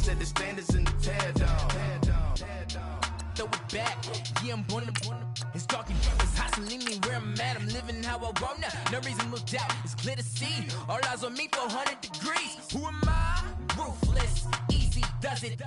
set the standards in the tear down. Throw it back, yeah, I'm born to. It's dark and it's hot, so leave me where I'm at. I'm living how I want now. No reason to doubt, it's clear to see. All eyes on me, 400 degrees. Who am I? Ruthless, easy, does it.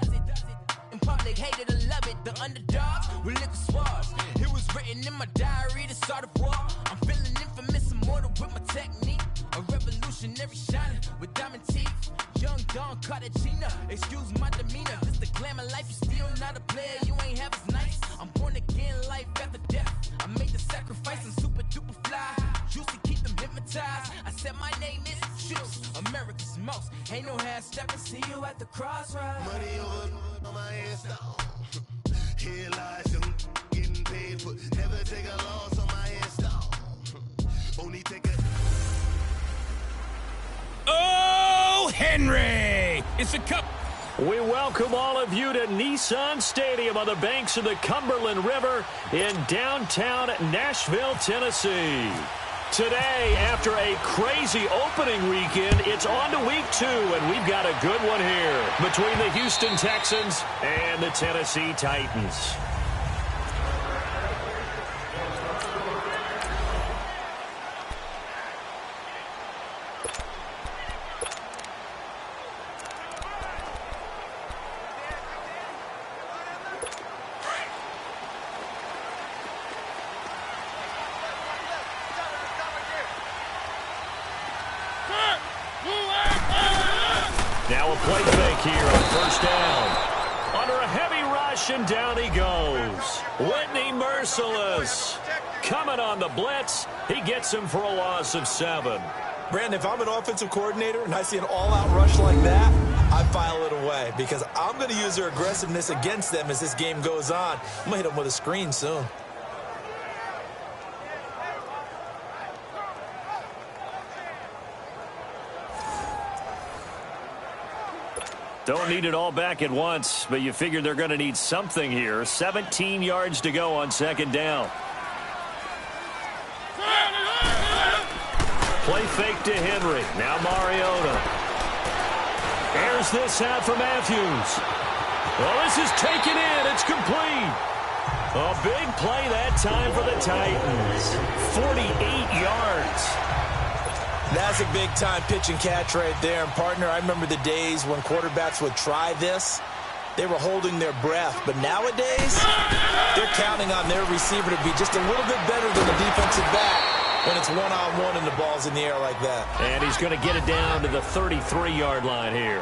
In public, hated or love it. The underdogs with liquor swabs. It was written in my diary to start a war. I'm feeling infamous, immortal with my technique. A revolutionary shining with diamond teeth. Young Don Cartagena, excuse my demeanor. This the glamour life, you still not a player, you ain't half as nice. I'm born again, life after death. I made the sacrifice, I'm super duper fly. Used to keep them hypnotized. I said my name is Juice, America's most. Ain't no half stepping, see you at the crossroads. Money over on my headstone. Here lies young getting paid for. Never take a loss on my headstone. Only take a. Oh, Henry! It's a cup. We welcome all of you to Nissan Stadium on the banks of the Cumberland River in downtown Nashville, Tennessee. Today, after a crazy opening weekend, it's on to week 2, and we've got a good one here between the Houston Texans and the Tennessee Titans. Now a play fake here on first down. Under a heavy rush, and down he goes. Whitney Merciless coming on the blitz. He gets him for a loss of 7. Brandon, if I'm an offensive coordinator and I see an all-out rush like that, I file it away because I'm going to use their aggressiveness against them as this game goes on. I'm going to hit them with a screen soon. Don't need it all back at once, but you figure they're going to need something here. 17 yards to go on second down. Play fake to Henry. Now Mariota. Airs this out for Matthews. Well, this is taken in. It's complete. A big play that time for the Titans. 48 yards. That's a big-time pitch and catch right there. And, partner, I remember the days when quarterbacks would try this. They were holding their breath. But nowadays, they're counting on their receiver to be just a little bit better than the defensive back when it's one-on-one and the ball's in the air like that. And he's going to get it down to the 33-yard line here.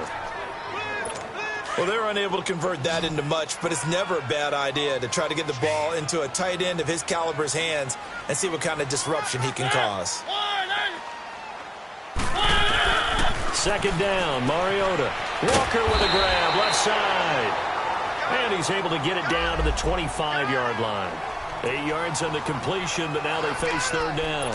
Well, they're unable to convert that into much, but it's never a bad idea to try to get the ball into a tight end of his caliber's hands and see what kind of disruption he can cause. Second down, Mariota. Walker with a grab, left side. And he's able to get it down to the 25-yard line. 8 yards on the completion, but now they face third down.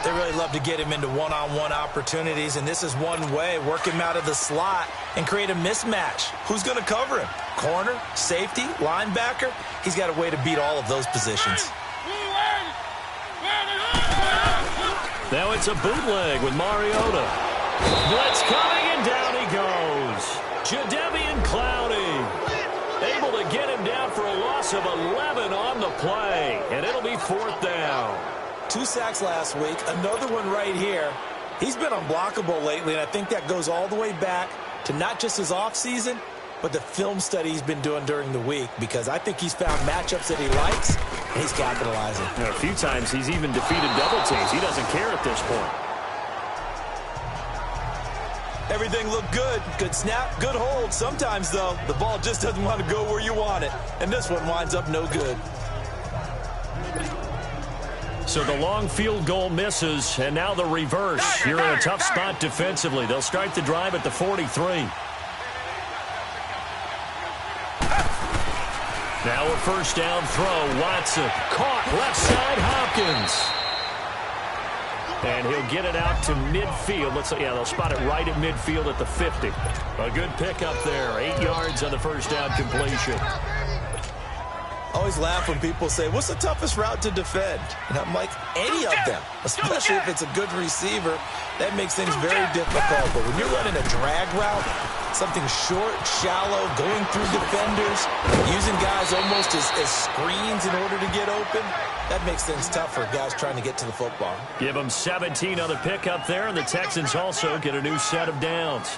They really love to get him into one-on-one opportunities, and this is one way. Work him out of the slot and create a mismatch. Who's going to cover him? Corner, safety, linebacker? He's got a way to beat all of those positions. Now it's a bootleg with Mariota. Blitz coming, and down he goes. Jadeveon Clowney able to get him down for a loss of 11 on the play, and it'll be fourth down. 2 sacks last week, another one right here. He's been unblockable lately, and I think that goes all the way back to not just his offseason, but the film study he's been doing during the week, because I think he's found matchups that he likes, and he's capitalizing. And a few times he's even defeated double teams. He doesn't care at this point. Everything looked good. Good snap, good hold. Sometimes, though, the ball just doesn't want to go where you want it, and this one winds up no good. So the long field goal misses, and now the reverse. You're in a tough spot defensively. They'll start the drive at the 43. Now a first down throw. Watson caught left side. Hopkins. And he'll get it out to midfield. Looks like, yeah, they'll spot it right at midfield at the 50. A good pickup there. 8 yards on the first down completion. I always laugh when people say, what's the toughest route to defend? And I'm like, any of them, especially if it's a good receiver. That makes things very difficult. But when you're running a drag route, Something short, shallow, going through defenders, using guys almost as screens in order to get open. That makes things tough for guys trying to get to the football. Give them 17 on the pickup there, and the Texans also get a new set of downs.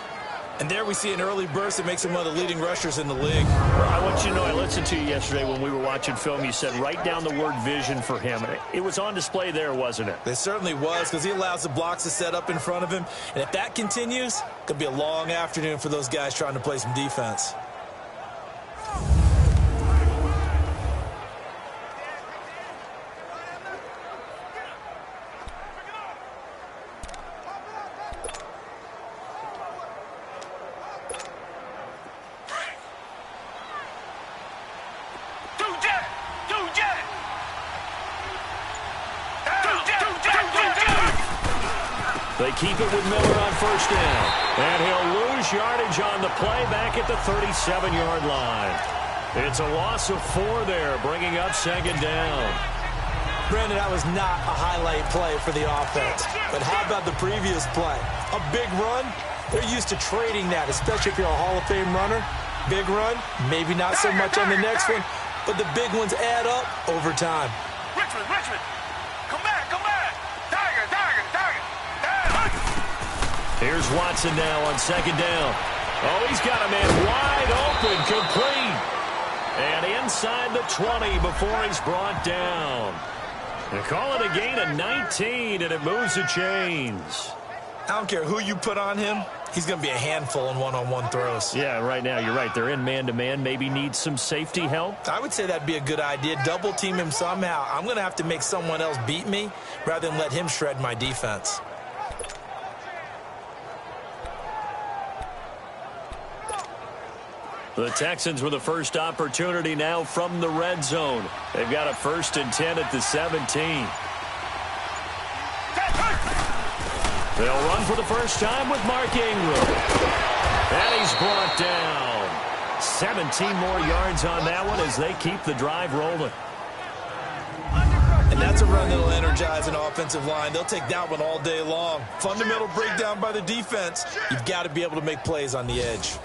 And there we see an early burst that makes him one of the leading rushers in the league. I want you to know, I listened to you yesterday when we were watching film. You said write down the word vision for him. It was on display there, wasn't it? It certainly was, because he allows the blocks to set up in front of him. And if that continues, it could be a long afternoon for those guys trying to play some defense. They keep it with Miller on first down. And he'll lose yardage on the play back at the 37-yard line. It's a loss of 4 there, bringing up second down. Brandon, that was not a highlight play for the offense. But how about the previous play? A big run? They're used to trading that, especially if you're a Hall of Fame runner. Big run, maybe not so much on the next one, but the big ones add up over time. Richmond, come back, Tiger. Here's Watson now on second down. Oh, he's got a man wide open, complete. And inside the 20 before he's brought down. They call it a gain of 19, and it moves the chains. I don't care who you put on him. He's going to be a handful in one-on-one throws. Yeah, right now, you're right. They're in man-to-man. Maybe need some safety help. I would say that'd be a good idea. Double team him somehow. I'm going to have to make someone else beat me rather than let him shred my defense. The Texans with the first opportunity now from the red zone. They've got a 1st and 10 at the 17. They'll run for the first time with Mark Ingram. And he's brought down. 17 more yards on that one as they keep the drive rolling. And that's a run that'll energize an offensive line. They'll take that one all day long. Fundamental breakdown by the defense. You've got to be able to make plays on the edge.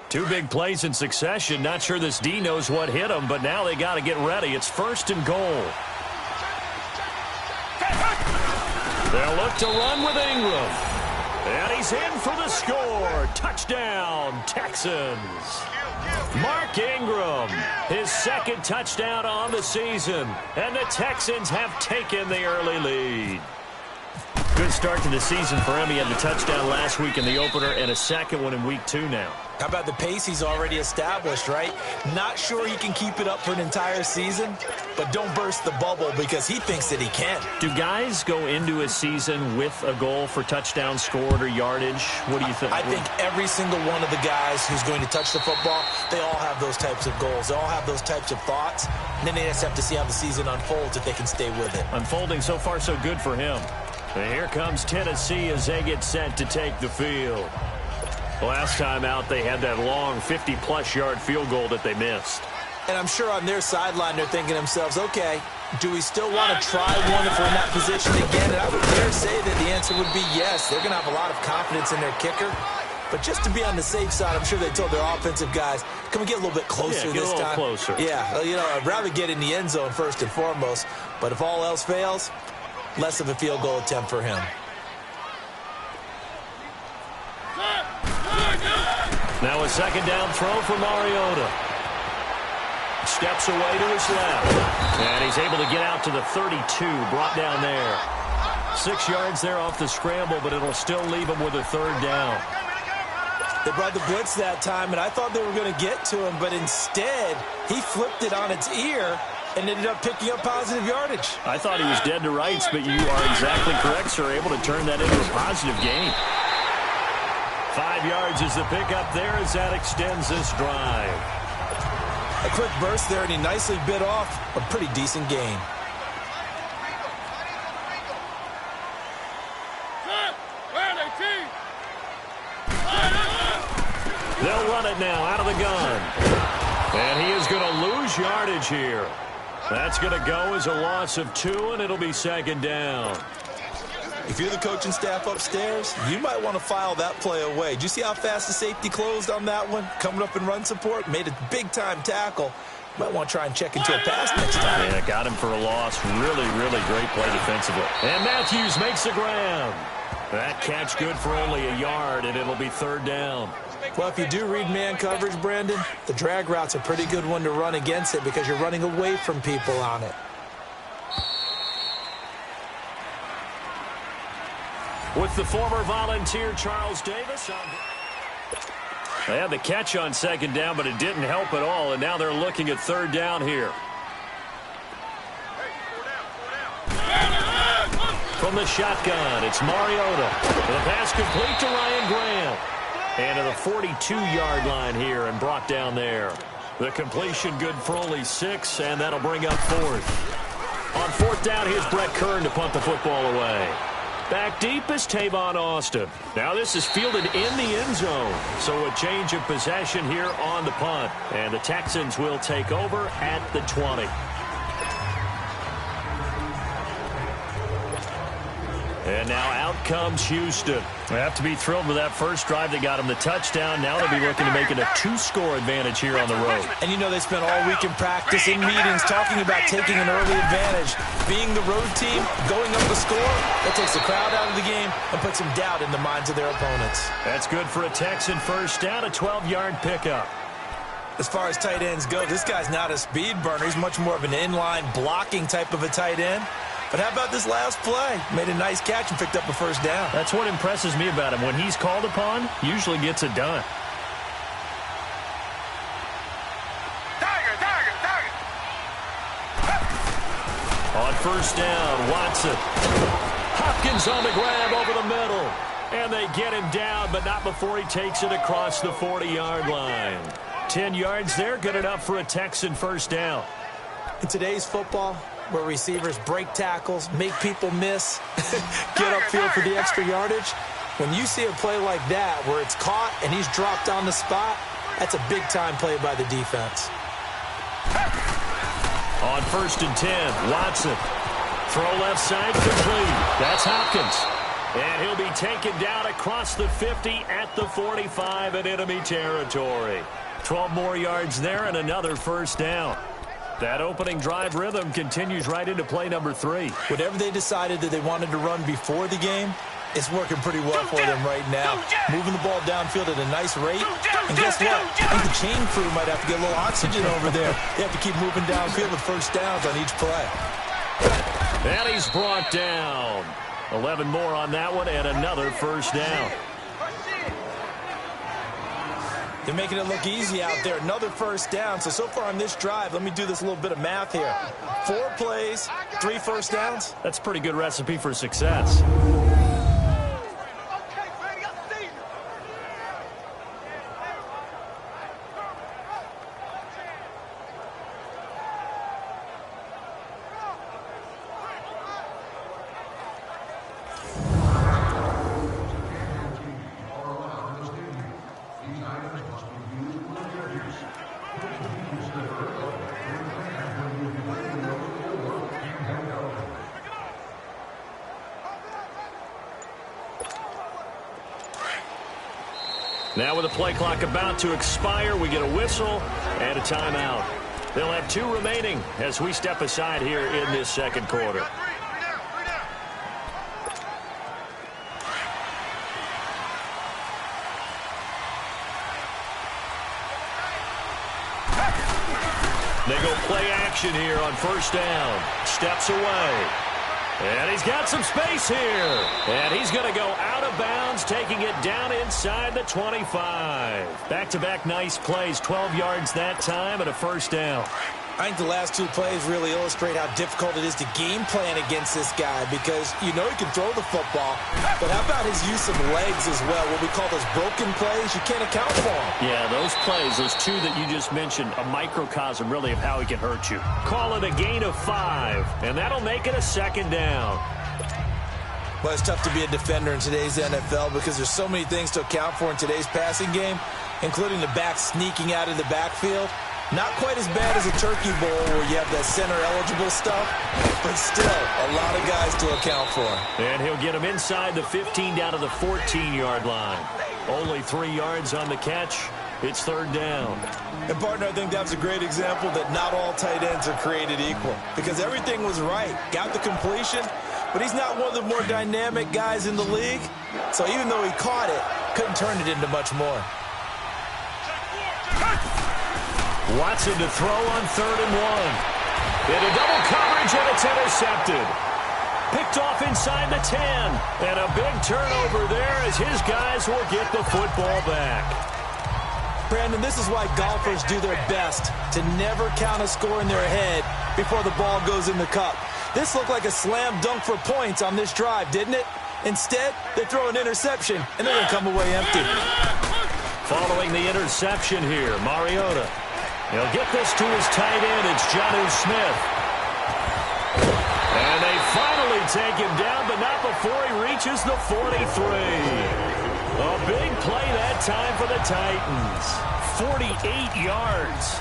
Two big plays in succession. Not sure this D knows what hit him, but now they got to get ready. It's 1st and goal. They'll look to run with Ingram. And he's in for the score. Touchdown, Texans. Mark Ingram, his 2nd touchdown on the season. And the Texans have taken the early lead. Good start to the season for him. He had the touchdown last week in the opener and a 2nd one in week 2 now. How about the pace he's already established, right? Not sure he can keep it up for an entire season, but don't burst the bubble because he thinks that he can. Do guys go into a season with a goal for touchdown scored or yardage? What do you think? I think every single one of the guys who's going to touch the football, they all have those types of goals. They all have those types of thoughts. And then they just have to see how the season unfolds if they can stay with it. Unfolding so far so good for him. And here comes Tennessee as they get set to take the field. Last time out, they had that long 50-plus yard field goal that they missed. And I'm sure on their sideline, they're thinking to themselves, okay, do we still want to try one if we're in that position again? And I would dare say that the answer would be yes. They're going to have a lot of confidence in their kicker. But just to be on the safe side, I'm sure they told their offensive guys, can we get a little bit closer this time? Closer. Yeah, you know, I'd rather get in the end zone first and foremost. But if all else fails, less of a field goal attempt for him. Now a 2nd down throw for Mariota. Steps away to his left. And he's able to get out to the 32, brought down there. 6 yards there off the scramble, but it'll still leave him with a 3rd down. They brought the blitz that time, and I thought they were going to get to him, but instead, he flipped it on its ear and ended up picking up positive yardage. I thought he was dead to rights, but you are exactly correct, sir. Able to turn that into a positive gain. 5 yards is the pickup there as that extends this drive. A quick burst there, and he nicely bit off a pretty decent gain. They'll run it now out of the gun. And he is going to lose yardage here. That's going to go as a loss of 2, and it'll be second down. If you're the coaching staff upstairs, you might want to file that play away. Did you see how fast the safety closed on that one? Coming up in run support, made a big-time tackle. Might want to try and check into a pass next time. Yeah, got him for a loss. Really, really great play defensively. And Matthews makes the ground. That catch good for only a yard, and it'll be third down. Well, if you do read man coverage, Brendan, the drag route's a pretty good one to run against it because you're running away from people on it. With the former Volunteer Charles Davis. They had the catch on second down, but it didn't help at all, and now they're looking at third down here. From the shotgun, it's Mariota. The pass complete to Ryan Graham. And to the 42-yard line here and brought down there. The completion good for only 6, and that'll bring up fourth. On fourth down, here's Brett Kern to punt the football away. Back deep is Tavon Austin. Now this is fielded in the end zone. So a change of possession here on the punt. And the Texans will take over at the 20. And now out comes Houston. They have to be thrilled with that first drive that got them the touchdown. Now they'll be looking to make it a 2-score advantage here on the road. And you know they spent all week in practice, in meetings, talking about taking an early advantage. Being the road team, going up the score, that takes the crowd out of the game and puts some doubt in the minds of their opponents. That's good for a Texan first down, a 12-yard pickup. As far as tight ends go, this guy's not a speed burner. He's much more of an inline blocking type of a tight end. But how about this last play? Made a nice catch and picked up a first down. That's what impresses me about him. When he's called upon, usually gets it done. Tiger. On first down, Watson. Hopkins on the grab over the middle. And they get him down, but not before he takes it across the 40-yard line. 10 yards there, good enough for a Texan first down. In today's football, where receivers break tackles, make people miss, get upfield for the extra yardage, when you see a play like that where it's caught and he's dropped on the spot, that's a big-time play by the defense. On first and 10, Watson. Throw left side, complete. That's Hopkins. And he'll be taken down across the 50 at the 45 in enemy territory. 12 more yards there and another first down. That opening drive rhythm continues right into play number 3. Whatever they decided that they wanted to run before the game, it's working pretty well for them right now. Moving the ball downfield at a nice rate. And guess what? I think the chain crew might have to get a little oxygen over there. They have to keep moving downfield with first downs on each play. And he's brought down. 11 more on that one and another first down. They're making it look easy out there. Another first down. So far on this drive, let me do this little bit of math here. 4 plays, 3 first downs. That's a pretty good recipe for success. Now with the play clock about to expire, we get a whistle and a timeout. They'll have 2 remaining as we step aside here in this second quarter. They go play action here on first down. Steps away. And he's got some space here. And he's going to go out of bounds, taking it down inside the 25. Back-to-back nice plays, 12 yards that time and a first down. I think the last 2 plays really illustrate how difficult it is to game plan against this guy because you know he can throw the football, but how about his use of legs as well? What we call those broken plays, you can't account for them. Yeah, those plays, those 2 that you just mentioned, a microcosm really of how he can hurt you. Call it a gain of 5, and that'll make it a second down. Well, it's tough to be a defender in today's NFL because there's so many things to account for in today's passing game, including the back sneaking out of the backfield. Not quite as bad as a turkey bowl where you have that center-eligible stuff, but still a lot of guys to account for. And he'll get him inside the 15 down to the 14-yard line. Only 3 yards on the catch. It's third down. And, partner, I think that was a great example that not all tight ends are created equal because everything was right. Got the completion, but he's not one of the more dynamic guys in the league. So even though he caught it, couldn't turn it into much more. Watson to throw on 3rd and 1. Into double coverage, and it's intercepted. Picked off inside the 10. And a big turnover there as his guys will get the football back. Brandon, this is why golfers do their best to never count a score in their head before the ball goes in the cup. This looked like a slam dunk for points on this drive, didn't it? Instead, they throw an interception, and they're going to come away empty. Following the interception here, Mariota. He'll get this to his tight end. It's Jonnu Smith. And they finally take him down, but not before he reaches the 43. A big play that time for the Titans. 48 yards.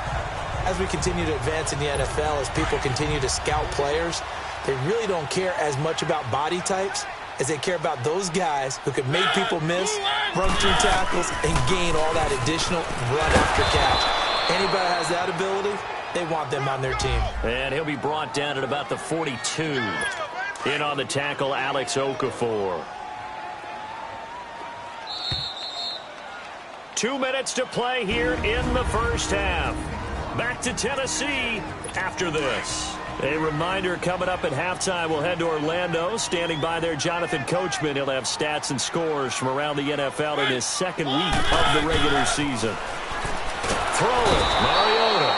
As we continue to advance in the NFL, as people continue to scout players, they really don't care as much about body types as they care about those guys who can make people miss, run through tackles, and gain all that additional run after catch. Anybody has that ability, they want them on their team. And he'll be brought down at about the 42. In on the tackle, Alex Okafor. 2 minutes to play here in the first half. Back to Tennessee after this. A reminder coming up at halftime, we'll head to Orlando. Standing by there, Jonathan Coachman. He'll have stats and scores from around the NFL in his second week of the regular season. Throw it, Mariota.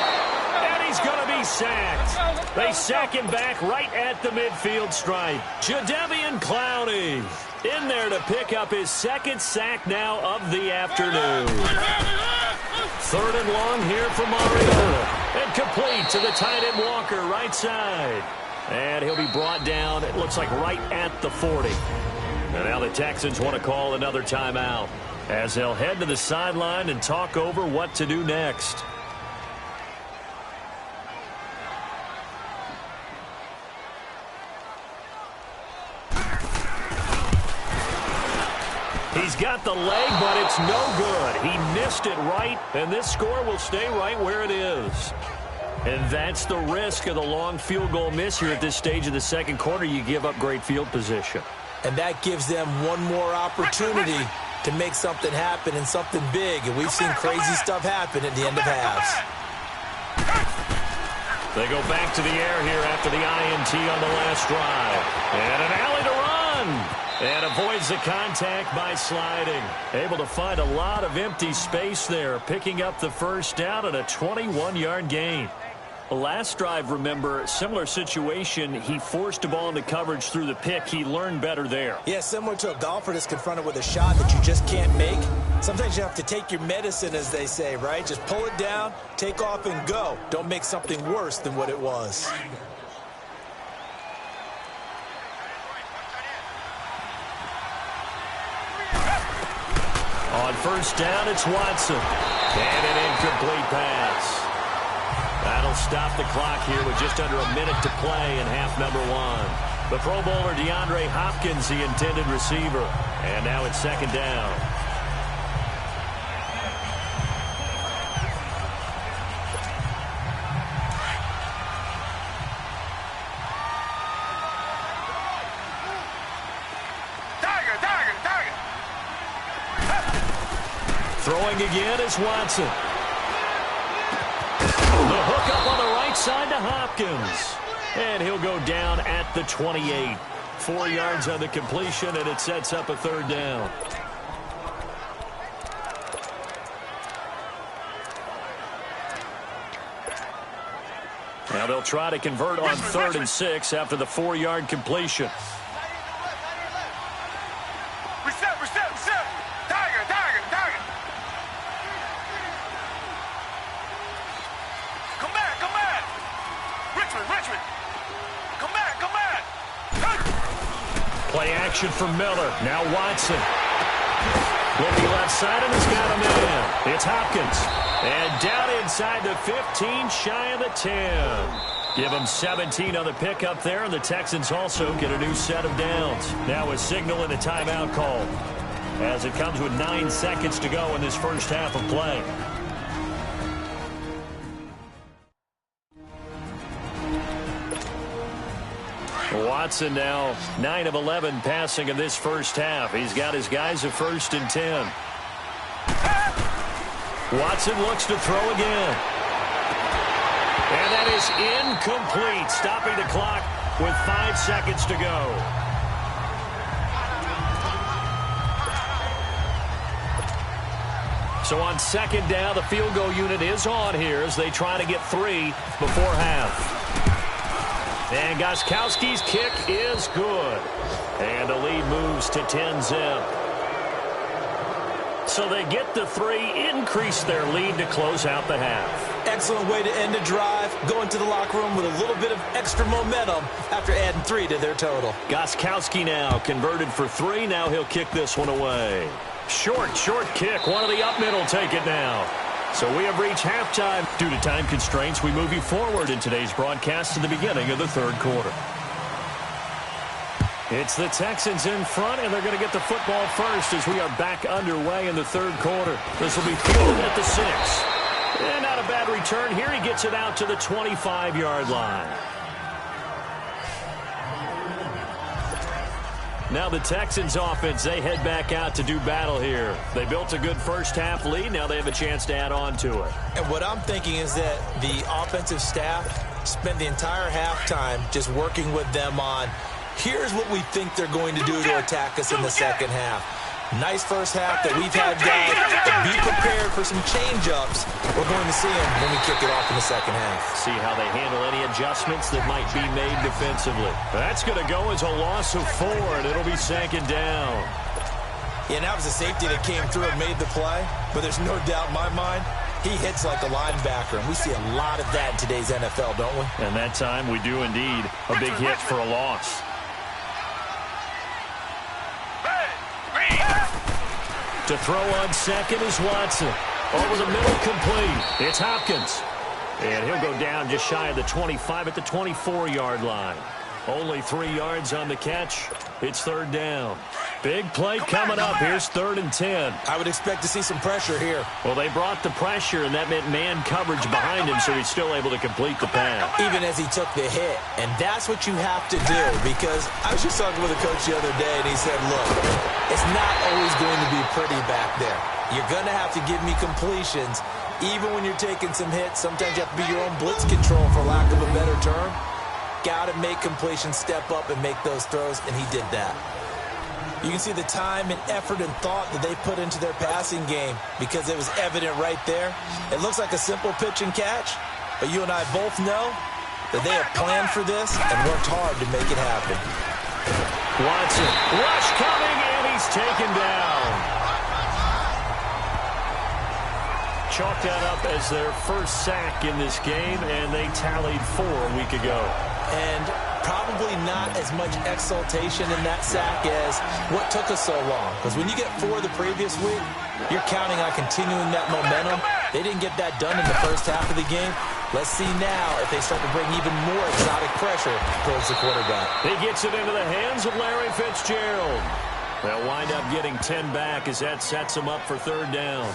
And he's going to be sacked. They sack him back right at the midfield stripe. Jadeveon Clowney in there to pick up his second sack now of the afternoon. 3rd and long here for Mariota. And complete to the tight end Walker, right side. And he'll be brought down, it looks like right at the 40. And now the Texans want to call another timeout as they'll head to the sideline and talk over what to do next. He's got the leg, but it's no good. He missed it right, and this score will stay right where it is. And that's the risk of the long field goal miss here at this stage of the second quarter. You give up great field position. And that gives them one more opportunity to make something happen and something big. And we've seen crazy stuff happen at the end of halves. They go back to the air here after the INT on the last drive. And an alley to run. And avoids the contact by sliding. Able to find a lot of empty space there, picking up the first down and a 21-yard gain. The last drive, remember, similar situation. He forced a ball into coverage through the pick. He learned better there. Yeah, similar to a golfer that's confronted with a shot that you just can't make. Sometimes you have to take your medicine, as they say, right? Just pull it down, take off, and go. Don't make something worse than what it was. On first down, it's Watson. And an incomplete pass. That'll stop the clock here with just under a minute to play in half number 1. The Pro Bowler DeAndre Hopkins, the intended receiver. And now it's second down. Throwing again is Watson. The hook up on the right side to Hopkins. And he'll go down at the 28. 4 yards on the completion, and it sets up a third down. Now they'll try to convert on 3rd and 6 after the 4-yard completion. Play action for Miller. Now Watson. Looking left side, and he's got a man. It's Hopkins. And down inside the 15, shy of the 10. Give them 17 on the pickup there, and the Texans also get a new set of downs. Now a signal and a timeout call, as it comes with 9 seconds to go in this first half of play. Watson now 9 of 11 passing in this first half. He's got his guys at 1st and 10. Watson looks to throw again. And that is incomplete, stopping the clock with 5 seconds to go. So on 2nd down, the field goal unit is on here as they try to get 3 before half. And Gostkowski's kick is good. And the lead moves to 10-zip. So they get the 3, increase their lead to close out the half. Excellent way to end a drive, go into the locker room with a little bit of extra momentum after adding 3 to their total. Gostkowski now converted for 3. Now he'll kick this one away. Short kick. One of the up middle take it now. So we have reached halftime. Due to time constraints, we move you forward in today's broadcast to the beginning of the 3rd quarter. It's the Texans in front, and they're going to get the football first as we are back underway in the 3rd quarter. This will be fielded at the 6. And not a bad return here. He gets it out to the 25-yard line. Now the Texans offense, they head back out to do battle here. They built a good first half lead. Now they have a chance to add on to it. And what I'm thinking is that the offensive staff spent the entire halftime just working with them on, here's what we think they're going to do to attack us in the second half. Nice first half that we've had, guys. But be prepared for some change-ups. We're going to see them when we kick it off in the second half. See how they handle any adjustments that might be made defensively. That's going to go as a loss of 4, and it'll be 2nd down. Yeah, that was a safety that came through and made the play. But there's no doubt in my mind, he hits like a linebacker. And we see a lot of that in today's NFL, don't we? And that time we do indeed. A big hit for a loss. To throw on 2nd is Watson. Over the middle, complete. It's Hopkins. And he'll go down just shy of the 25 at the 24-yard line. Only 3 yards on the catch. It's 3rd down. Big play coming up. Here's 3rd and 10. I would expect to see some pressure here. Well, they brought the pressure, and that meant man coverage behind him, so he's still able to complete the pass. Even as he took the hit. And that's what you have to do, because I was just talking with a coach the other day, and he said, look, it's not always going to be pretty back there. You're going to have to give me completions. Even when you're taking some hits, sometimes you have to be your own blitz control, for lack of a better term. Got to make completions, step up, and make those throws, and he did that. You can see the time and effort and thought that they put into their passing game because it was evident right there. It looks like a simple pitch and catch, but you and I both know that they have planned for this and worked hard to make it happen. Watson, rush coming, and he's taken down. Chalked that up as their first sack in this game, and they tallied 4 a week ago. And probably not as much exultation in that sack as what took us so long. Because when you get 4 the previous week, you're counting on continuing that momentum. They didn't get that done in the first half of the game. Let's see now if they start to bring even more exotic pressure towards the quarterback. He gets it into the hands of Larry Fitzgerald. They'll wind up getting 10 back as that sets them up for 3rd down.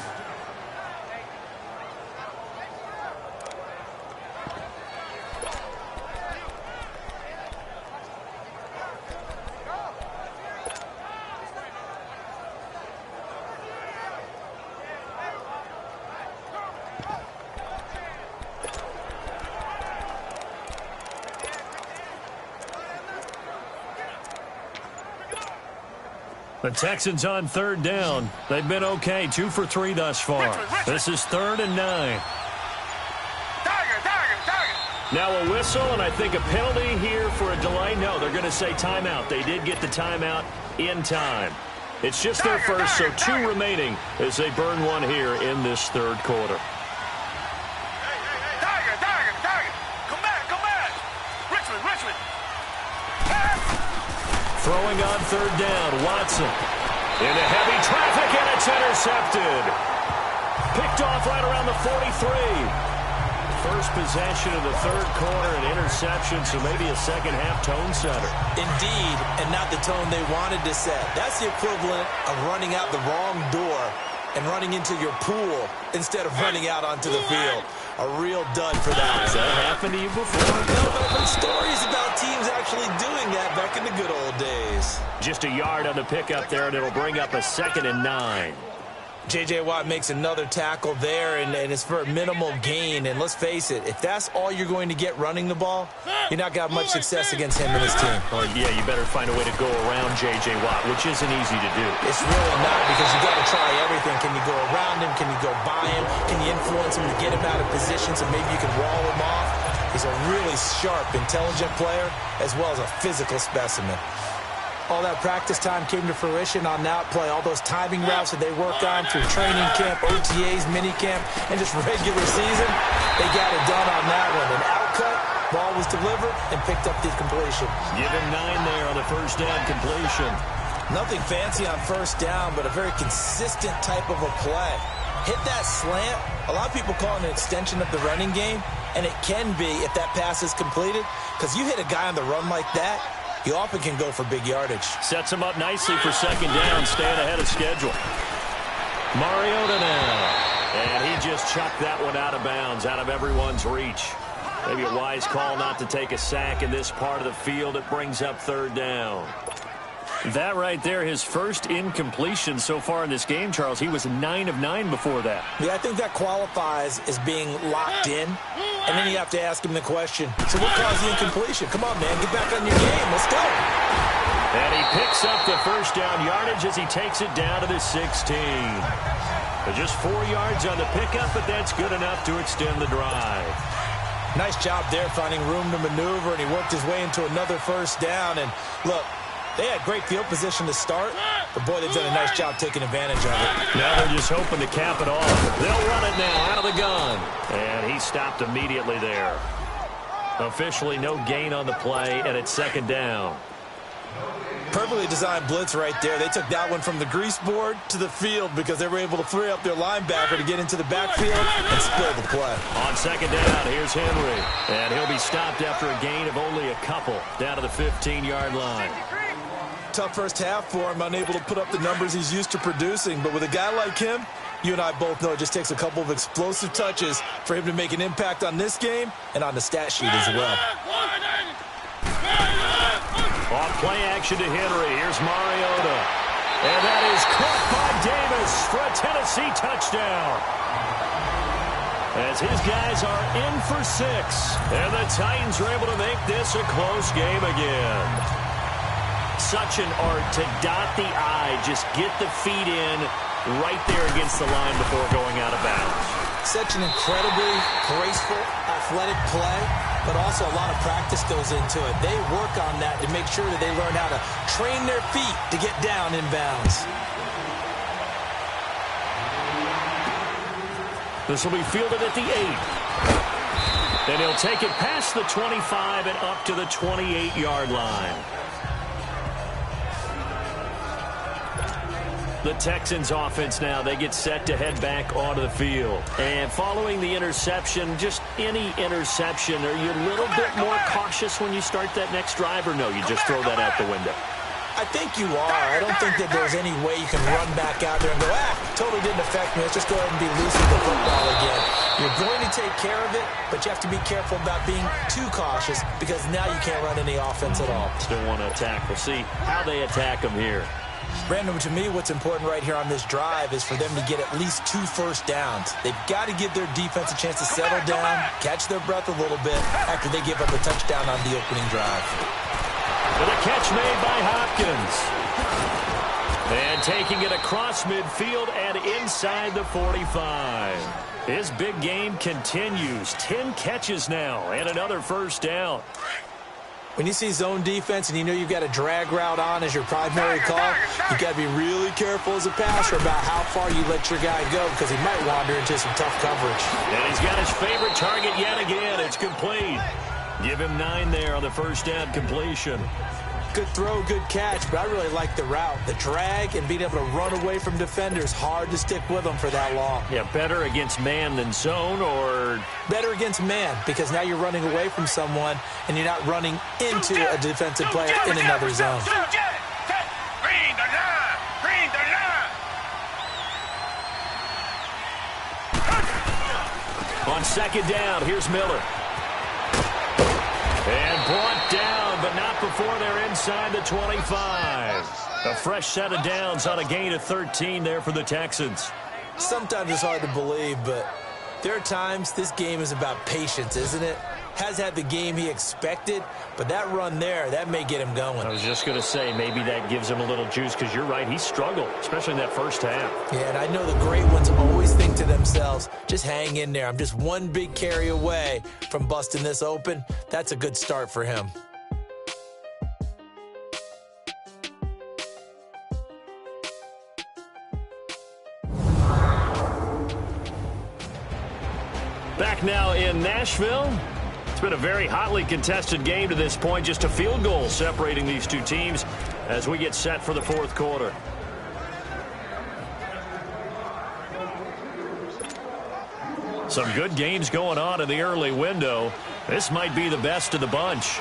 The Texans on 3rd down. They've been okay, 2 for 3 thus far. This is 3rd and 9. Now a whistle, and I think a penalty here for a delay. No, they're going to say timeout. They did get the timeout in time. It's just their first, so 2 remaining as they burn one here in this 3rd quarter. Come back. Richmond. Throwing on 3rd down, Watson. Into heavy traffic, and it's intercepted. Picked off right around the 43. First possession of the third quarter, an interception, so maybe a second-half tone setter. Indeed, and not the tone they wanted to set. That's the equivalent of running out the wrong door and running into your pool instead of running out onto the field. A real dud for that. Has that happened to you before? No, but I've heard stories about teams actually doing that back in the good old days. Just a yard on the pickup there, and it'll bring up a 2nd and 9. J.J. Watt makes another tackle there, and it's for a minimal gain. And let's face it, if that's all you're going to get running the ball, you're not going to have much success against him and his team. Well, yeah, you better find a way to go around J.J. Watt, which isn't easy to do. It's really not, because you got to try everything. Can you go around him? Can you go by him? Can you influence him to get him out of position so maybe you can wall him off? He's a really sharp, intelligent player, as well as a physical specimen. All that practice time came to fruition on that play. All those timing routes that they worked on through training camp, OTAs, minicamp, and just regular season, they got it done on that one. An outcut, ball was delivered, and picked up the completion. Give him 9 there on the first down completion. Nothing fancy on first down, but a very consistent type of a play. Hit that slant. A lot of people call it an extension of the running game, and it can be if that pass is completed, because you hit a guy on the run like that, you often can go for big yardage. Sets him up nicely for second down, staying ahead of schedule. Mariota now. And he just chucked that one out of bounds, out of everyone's reach. Maybe a wise call not to take a sack in this part of the field. It brings up third down. That right there, his first incompletion so far in this game, Charles. He was 9 of 9 before that. Yeah, I think that qualifies as being locked in. And then you have to ask him the question, so what caused the incompletion? Come on, man, get back on your game. Let's go. And he picks up the first down yardage as he takes it down to the 16. Just 4 yards on the pickup, but that's good enough to extend the drive. Nice job there finding room to maneuver, and he worked his way into another first down. And look, they had great field position to start, but boy, they've done a nice job taking advantage of it. Now they're just hoping to cap it off. They'll run it now out of the gun. And he stopped immediately there. Officially no gain on the play, and it's second down. Perfectly designed blitz right there. They took that one from the grease board to the field because they were able to free up their linebacker to get into the backfield and spill the play. On second down, here's Henry. And he'll be stopped after a gain of only a couple down to the 15-yard line. Tough first half for him, unable to put up the numbers he's used to producing. But with a guy like him, you and I both know it just takes a couple of explosive touches for him to make an impact on this game and on the stat sheet as well. On play action to Henry. Here's Mariota. And that is caught by Davis for a Tennessee touchdown. As his guys are in for 6. And the Titans are able to make this a close game again. Such an art to dot the I, just get the feet in right there against the line before going out of bounds. Such an incredibly graceful, athletic play, but also a lot of practice goes into it. They work on that to make sure that they learn how to train their feet to get down in bounds. This will be fielded at the 8. Then he'll take it past the 25 and up to the 28-yard line. The Texans offense now, they get set to head back onto the field. And following the interception, just any interception, are you a little bit more cautious when you start that next drive, or no, you just throw that out the window? I think you are. I don't think that there's any way you can run back out there and go, totally didn't affect me. Let's just go ahead and be loose with the football again. You're going to take care of it, but you have to be careful about being too cautious because now you can't run any offense at all. Still want to attack. We'll see how they attack them here. Brandon, to me, what's important right here on this drive is for them to get at least 2 first downs. They've got to give their defense a chance to settle down, catch their breath a little bit after they give up a touchdown on the opening drive. With a catch made by Hopkins. And taking it across midfield and inside the 45. His big game continues. 10 catches now and another first down. When you see zone defense and you know you've got a drag route on as your primary call, you've got to be really careful as a passer about how far you let your guy go because he might wander into some tough coverage. And he's got his favorite target yet again. It's complete. Give him 9 there on the first down completion. Good throw, good catch, but I really like the route. The drag and being able to run away from defenders, hard to stick with them for that long. Yeah, better against man than zone, or? Better against man, because now you're running away from someone and you're not running into a defensive player in another zone. On second down, here's Miller. And brought down, but not before they're inside the 25. A fresh set of downs on a gain of 13 there for the Texans. Sometimes it's hard to believe, but there are times this game is about patience, isn't it? Has had the game he expected, but that run there, that may get him going. I was just going to say, maybe that gives him a little juice, because you're right, he struggled, especially in that first half. Yeah, and I know the great ones always think to themselves, just hang in there. I'm just one big carry away from busting this open. That's a good start for him. Back now in Nashville. It's been a very hotly contested game to this point. Just a field goal separating these two teams as we get set for the fourth quarter. Some good games going on in the early window. This might be the best of the bunch.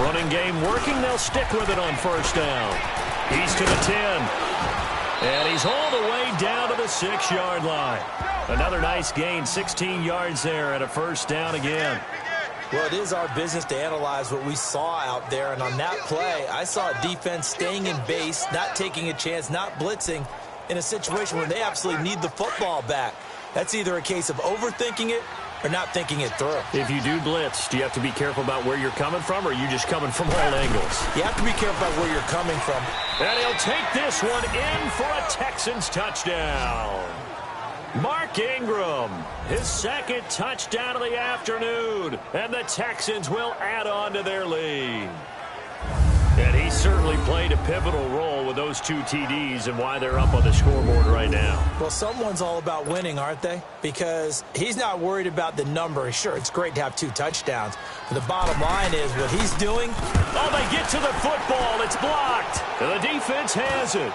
Running game working. They'll stick with it on first down. He's to the 10. And he's all the way down to the 6-yard line. Another nice gain, 16 yards there, and a first down again. Well, it is our business to analyze what we saw out there, and on that play, I saw a defense staying in base, not taking a chance, not blitzing, in a situation where they absolutely need the football back. That's either a case of overthinking it or not thinking it through. If you do blitz, do you have to be careful about where you're coming from, or are you just coming from all angles? You have to be careful about where you're coming from. And he'll take this one in for a Texans touchdown. Mark Ingram, his second touchdown of the afternoon, and the Texans will add on to their lead. And he certainly played a pivotal role with those two TDs and why they're up on the scoreboard right now. Well, someone's all about winning, aren't they? Because he's not worried about the number. Sure, it's great to have 2 touchdowns. But the bottom line is what he's doing. Oh, they get to the football. It's blocked. The defense has it.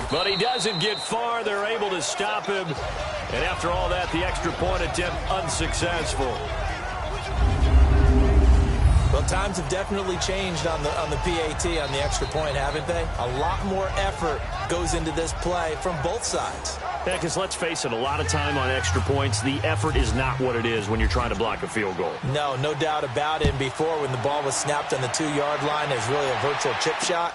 But he doesn't get far. They're able to stop him. And after all that, the extra point attempt unsuccessful. Well, times have definitely changed on the PAT, on the extra point, haven't they? A lot more effort goes into this play from both sides. Yeah, because let's face it, a lot of time on extra points, the effort is not what it is when you're trying to block a field goal. No doubt about it. And before, when the ball was snapped on the 2-yard line, it was really a virtual chip shot.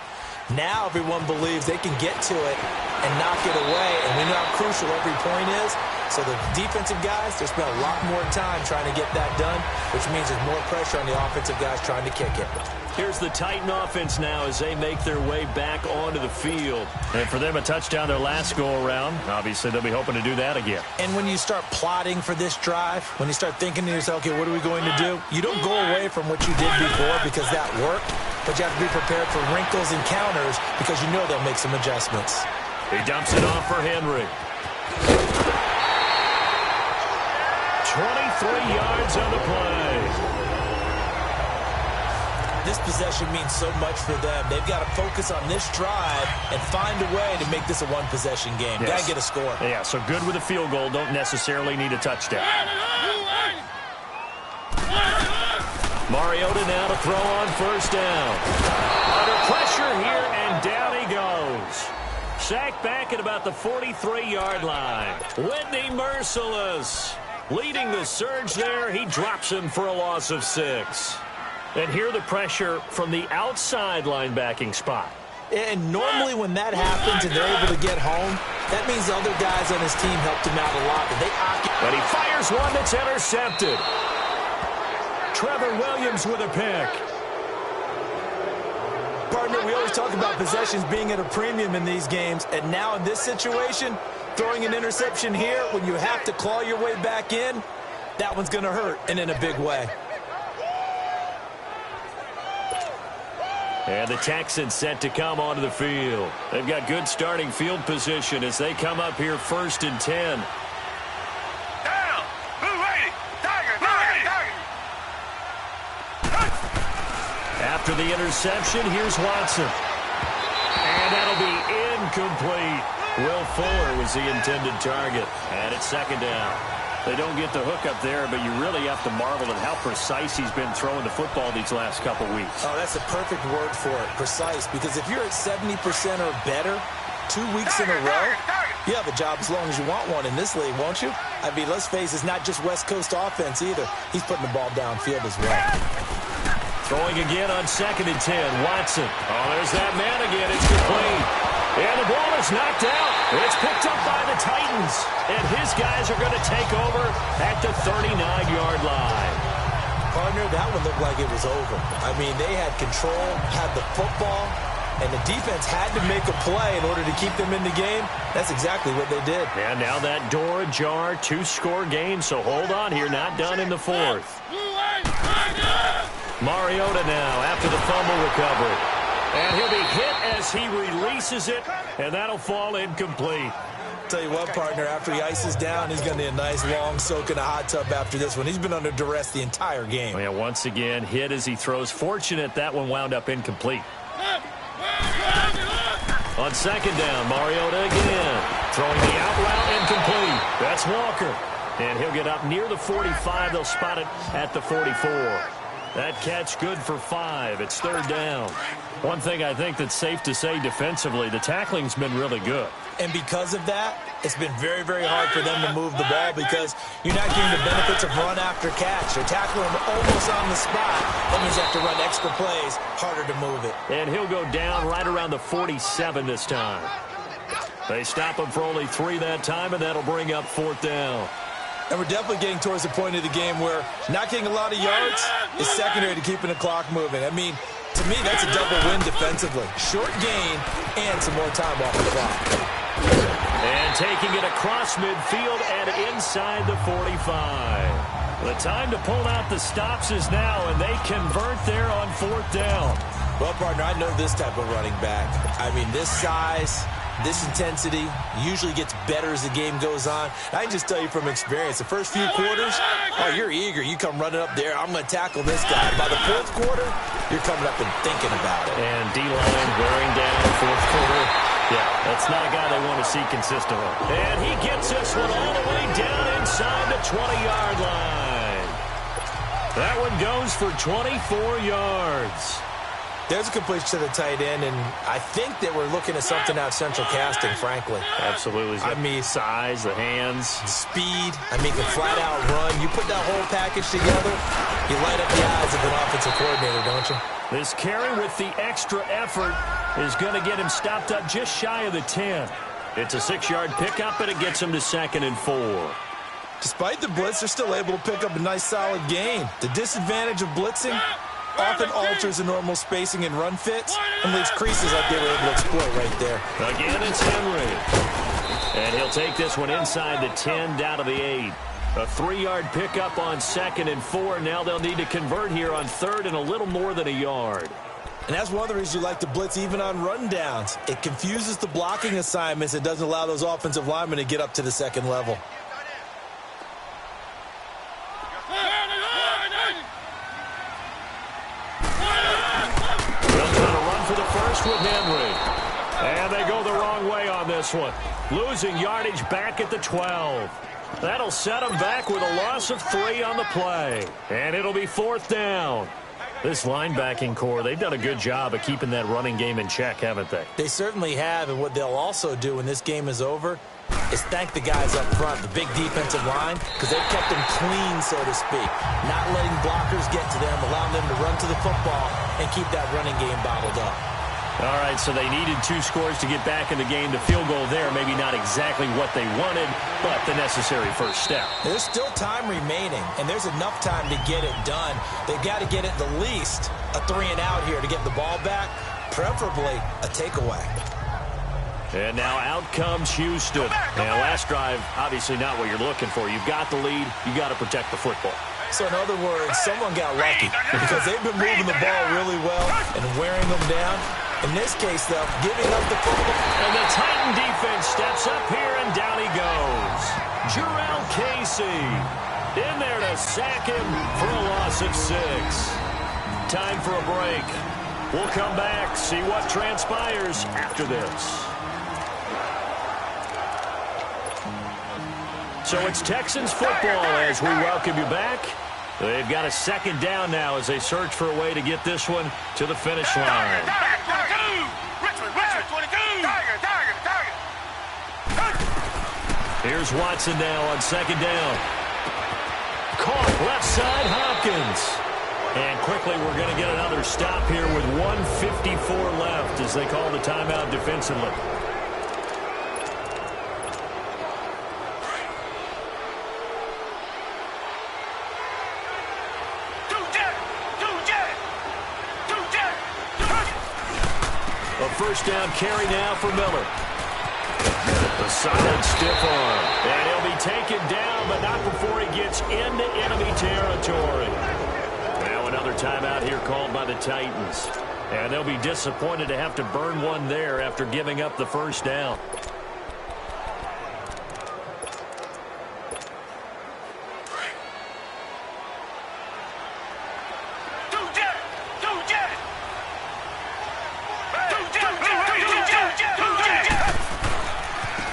Now everyone believes they can get to it and knock it away, and we know how crucial every point is. So the defensive guys, they spend a lot more time trying to get that done, which means there's more pressure on the offensive guys trying to kick it. Here's the Titan offense now as they make their way back onto the field. And for them, a touchdown their last go-around. Obviously, they'll be hoping to do that again. And when you start plotting for this drive, when you start thinking to yourself, okay, what are we going to do? You don't go away from what you did before because that worked, but you have to be prepared for wrinkles and counters because you know they'll make some adjustments. He dumps it off for Henry. 23 yards on the play. This possession means so much for them. They've got to focus on this drive and find a way to make this a one-possession game. Yes. Got to get a score. Yeah, so good with a field goal. Don't necessarily need a touchdown. Mariota now to throw on first down. Under pressure here, and down he goes. Sacked back at about the 43-yard line. Whitney merciless. Leading the surge there, he drops him for a loss of 6. And here the pressure from the outside linebacking spot. And normally when that happens and they're able to get home, that means the other guys on his team helped him out a lot. But he fires one that's intercepted. Trevor Williams with a pick. Partner, we always talk about possessions being at a premium in these games, and now in this situation, throwing an interception here when you have to claw your way back in, that one's going to hurt, and in a big way. And the Texans set to come onto the field. They've got good starting field position as they come up here 1st and 10. Down. Blue lady. Tiger. Tiger. After the interception, here's Watson. And that'll be incomplete. Will Fuller was the intended target. And it's second down. They don't get the hook up there, but you really have to marvel at how precise he's been throwing the football these last couple weeks. Oh, that's a perfect word for it, precise, because if you're at 70% or better 2 weeks in a row, you have a job as long as you want one in this league, won't you? I mean, let's face it, it's not just West Coast offense either. He's putting the ball downfield as well. Throwing again on 2nd and 10, Watson. Oh, there's that man again. It's complete. And the ball is knocked out. It's picked up by the Titans. And his guys are going to take over at the 39-yard line. Partner, that one looked like it was over. I mean, they had control, had the football, and the defense had to make a play in order to keep them in the game. That's exactly what they did. And now that door ajar, 2-score game, so hold on here, not done in the 4th. Mariota now after the fumble recovery. And he'll be hit as he releases it, and that'll fall incomplete. Tell you what, partner, after he ices down, he's going to need a nice long soak in a hot tub after this one. He's been under duress the entire game. Oh, yeah, once again, hit as he throws. Fortunate that one wound up incomplete. On 2nd down, Mariota again. Throwing the out route incomplete. That's Walker. And he'll get up near the 45. They'll spot it at the 44. That catch good for 5. It's 3rd down. One thing I think that's safe to say defensively, the tackling's been really good. And because of that, it's been very, very hard for them to move the ball because you're not getting the benefits of run after catch. They're tackling him almost on the spot. That means you have to run extra plays, harder to move it. And he'll go down right around the 47 this time. They stop him for only 3 that time, and that'll bring up 4th down. And we're definitely getting towards the point of the game where not getting a lot of yards is secondary to keeping the clock moving. I mean, to me, that's a double win defensively. Short gain and some more time off the clock. And taking it across midfield and inside the 45. The time to pull out the stops is now, and they convert there on 4th down. Well, partner, I know this type of running back. I mean, this size, this intensity usually gets better as the game goes on. I can just tell you from experience, the first few quarters, oh, you're eager. You come running up there, I'm going to tackle this guy. By the 4th quarter, you're coming up and thinking about it. And D-line wearing down 4th quarter. Yeah, that's not a guy they want to see consistently. And he gets this one all the way down inside the 20-yard line. That one goes for 24 yards. There's a completion to the tight end, and I think that we're looking at something out of central casting, frankly. Absolutely. I mean, size, the hands. Speed. I mean, can flat out run. You put that whole package together, you light up the eyes of an offensive coordinator, don't you? This carry with the extra effort is going to get him stopped up just shy of the 10. It's a 6-yard pickup, and it gets him to 2nd and 4. Despite the blitz, they're still able to pick up a nice, solid gain. The disadvantage of blitzing often alters the normal spacing and run fits and leaves creases like they were able to exploit right there. Again, it's Henry. And he'll take this one inside the 10, down to the 8. A 3-yard pickup on 2nd and 4. Now they'll need to convert here on 3rd and a little more than a yard. And that's one of the reasons you like to blitz even on rundowns. It confuses the blocking assignments. It doesn't allow those offensive linemen to get up to the 2nd level. With Henry. And they go the wrong way on this one. Losing yardage back at the 12. That'll set them back with a loss of 3 on the play. And it'll be 4th down. This linebacking core, they've done a good job of keeping that running game in check, haven't they? They certainly have, and what they'll also do when this game is over is thank the guys up front, the big defensive line, because they've kept them clean, so to speak. Not letting blockers get to them, allowing them to run to the football and keep that running game bottled up. All right, so they needed 2 scores to get back in the game. The field goal there, maybe not exactly what they wanted, but the necessary first step. There's still time remaining, and there's enough time to get it done. They've got to get at the least a 3-and-out here to get the ball back, preferably a takeaway. And now out comes Houston. And last drive, obviously not what you're looking for. You've got the lead. You've got to protect the football. So in other words, someone got lucky because they've been moving the ball really well and wearing them down. In this case, though, giving up the football. And the Titan defense steps up here, and down he goes. Jarrell Casey in there to sack him for a loss of 6. Time for a break. We'll come back, see what transpires after this. So it's Texans football as we welcome you back. They've got a second down now as they search for a way to get this one to the finish line. Here's Watson now on second down. Caught left side, Hopkins. And quickly we're going to get another stop here with 1:54 left as they call the timeout defensively. A first down carry now for Miller. A solid stiff arm. And he'll be taken down, but not before he gets into enemy territory. Now another timeout here called by the Titans. And they'll be disappointed to have to burn one there after giving up the first down.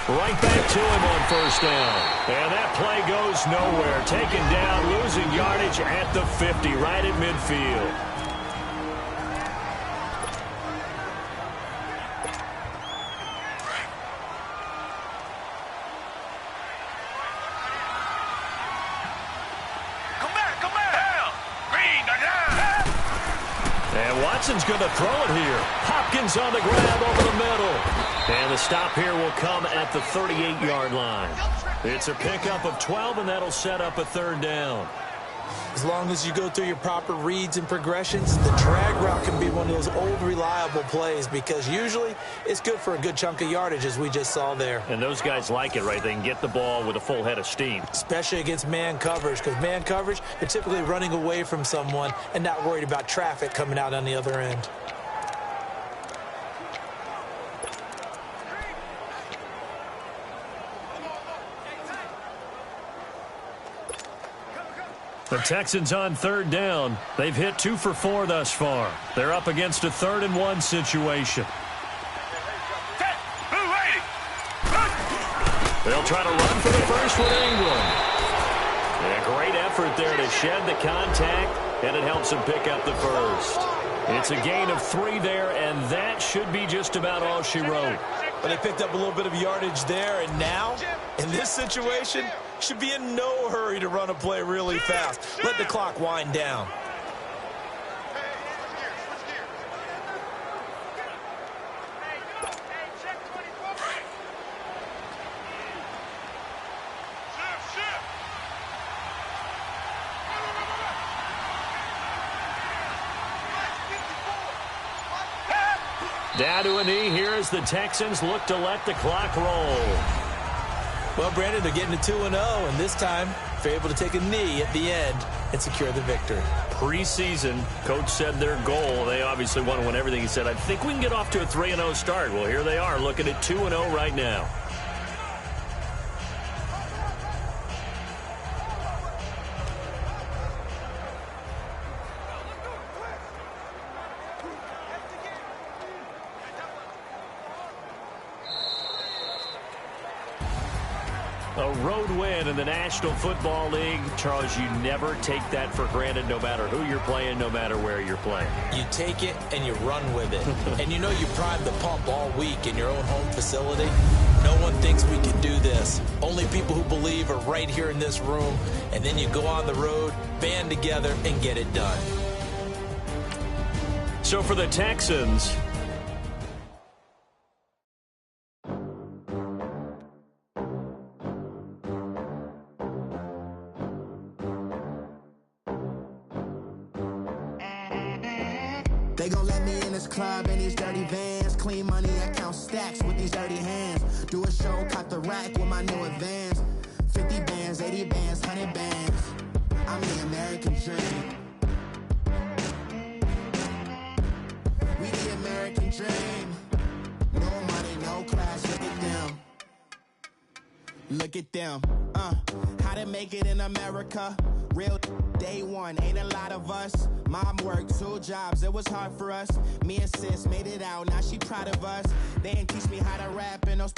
Right back to him on first down. And that play goes nowhere. Taken down, losing yardage at the 50, right at midfield. Come back. Green, And Watson's going to throw it here. Hopkins on the grab over the middle. And the stop here will come at the 38-yard line. It's a pickup of 12, and that'll set up a third down. As long as you go through your proper reads and progressions, the drag route can be one of those old reliable plays because usually it's good for a good chunk of yardage, as we just saw there. And those guys like it, right? They can get the ball with a full head of steam. Especially against man coverage, because man coverage, they're typically running away from someone and not worried about traffic coming out on the other end. The Texans on third down. They've hit 2 for 4 thus far. They're up against a 3rd-and-1 situation. They'll try to run for the first with Ingram. And a great effort there to shed the contact, and it helps him pick up the first. It's a gain of 3 there, and that should be just about all she wrote. But they picked up a little bit of yardage there, and now, in this situation, should be in no hurry to run a play really fast. Let the clock wind down. Down to a knee here as the Texans look to let the clock roll. Well, Brandon, they're getting to 2-0, and this time they're able to take a knee at the end and secure the victory. Preseason, coach said their goal, they obviously want to win everything. He said, I think we can get off to a 3-0 start. Well, here they are looking at 2-0 right now. A road win in the National Football League. Charles, you never take that for granted no matter who you're playing, no matter where you're playing. You take it and you run with it. And you know you primed the pump all week in your own home facility. No one thinks we can do this. Only people who believe are right here in this room. And then you go on the road, band together, and get it done. So for the Texans, they gon' let me in this club in these dirty vans. Clean money, I count stacks with these dirty hands. Do a show, cop the rack with my new advance. 50 bands, 80 bands, 100 bands. I'm the American dream. We the American dream. No money, no class, look at them. Look at them, how to make it in America. Real day one, ain't a lot of us. Mom worked 2 jobs, it was hard for us. Me and sis made it out, now she proud of us. They didn't teach me how to rap in those